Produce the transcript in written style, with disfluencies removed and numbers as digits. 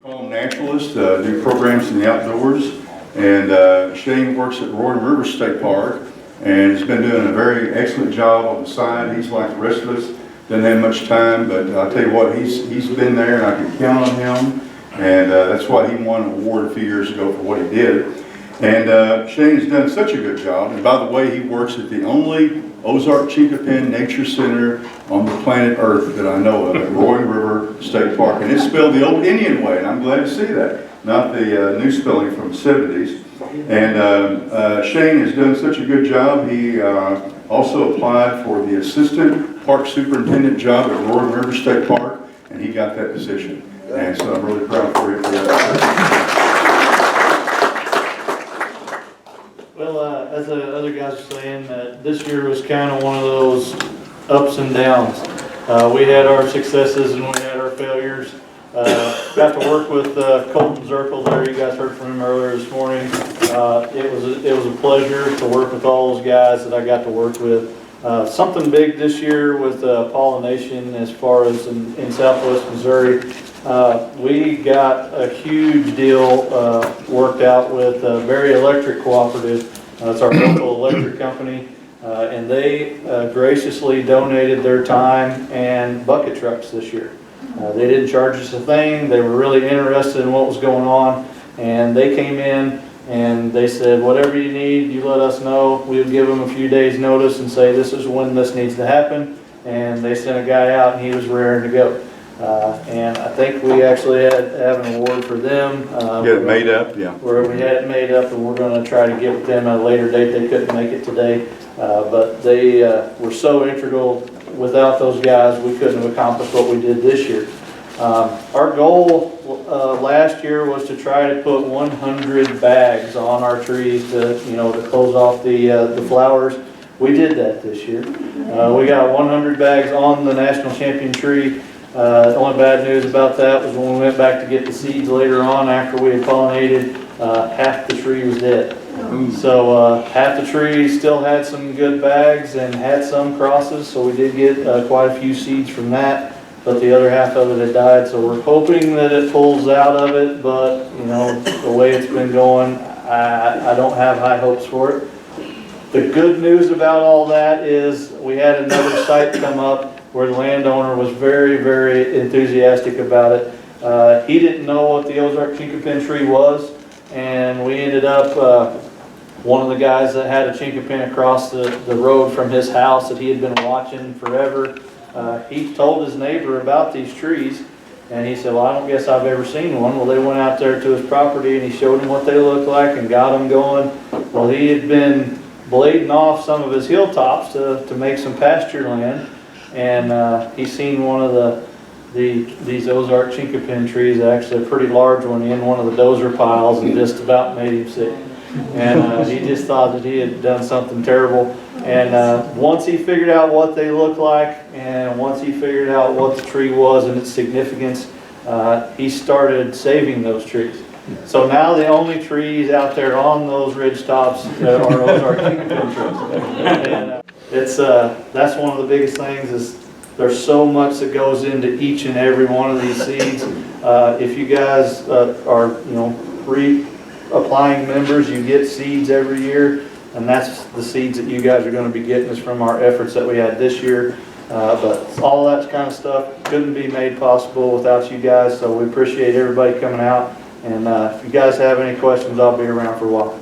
I'm a naturalist, do programs in the outdoors, and Shane works at Roaring River State Park and has been doing a very excellent job on the side. He's like the rest of us, doesn't have much time, but I'll tell you what, he's been there and I can count on him, and that's why he won an award a few years ago for what he did. And Shane's done such a good job, and by the way, he works at the only Ozark Chinquapin Nature Center on the planet Earth that I know of, at Roaring River State Park. And it's spelled the old Indian way, and I'm glad to see that, not the new spelling from the 70s. And Shane has done such a good job. He also applied for the Assistant Park Superintendent job at Roaring River State Park, and he got that position. And so I'm really proud for him for that. Well, as the other guys are saying, this year was kind of one of those ups and downs. We had our successes and we had our failures. Got to work with Colton Zirkle there. You guys heard from him earlier this morning. It was a pleasure to work with all those guys that I got to work with. Something big this year with pollination as far as in southwest Missouri. We got a huge deal worked out with Berry Electric Cooperative. It's our local electric company, and they graciously donated their time and bucket trucks this year. They didn't charge us a thing. They were really interested in what was going on, and they came in and they said, whatever you need, you let us know. We'll give them a few days notice and say this is when this needs to happen, and they sent a guy out and he was raring to go. And I think we actually have an award for them. Get it made up, yeah. Where we had it made up, and we're going to try to get with them at a later date. They couldn't make it today, but they were so integral. Without those guys, we couldn't have accomplished what we did this year. Our goal last year was to try to put 100 bags on our trees to close off the flowers. We did that this year. We got 100 bags on the national champion tree. The only bad news about that was when we went back to get the seeds later on after we had pollinated, half the tree was dead. So half the tree still had some good bags and had some crosses, so we did get quite a few seeds from that, but the other half of it had died. So we're hoping that it pulls out of it, but the way it's been going, I don't have high hopes for it. The good news about all that is we had another site come up where the landowner was very, very enthusiastic about it. He didn't know what the Ozark Chinquapin tree was, and we ended up, one of the guys that had a Chinquapin across the road from his house that he had been watching forever, he told his neighbor about these trees, and he said, well, I don't guess I've ever seen one. Well, they went out there to his property and he showed him what they looked like and got them going. Well, he had been blading off some of his hilltops to make some pasture land, and he's seen one of these Ozark Chinquapin trees, actually a pretty large one, in one of the dozer piles, and just about made him sick. And he just thought that he had done something terrible. And once he figured out what they looked like, and once he figured out what the tree was and its significance, he started saving those trees. So now the only trees out there on those ridge tops are Ozark Chinquapin trees. And that's one of the biggest things is there's so much that goes into each and every one of these seeds. If you guys are applying members, you get seeds every year, and that's the seeds that you guys are going to be getting is from our efforts that we had this year. But all that kind of stuff couldn't be made possible without you guys, so we appreciate everybody coming out. And if you guys have any questions, I'll be around for a while.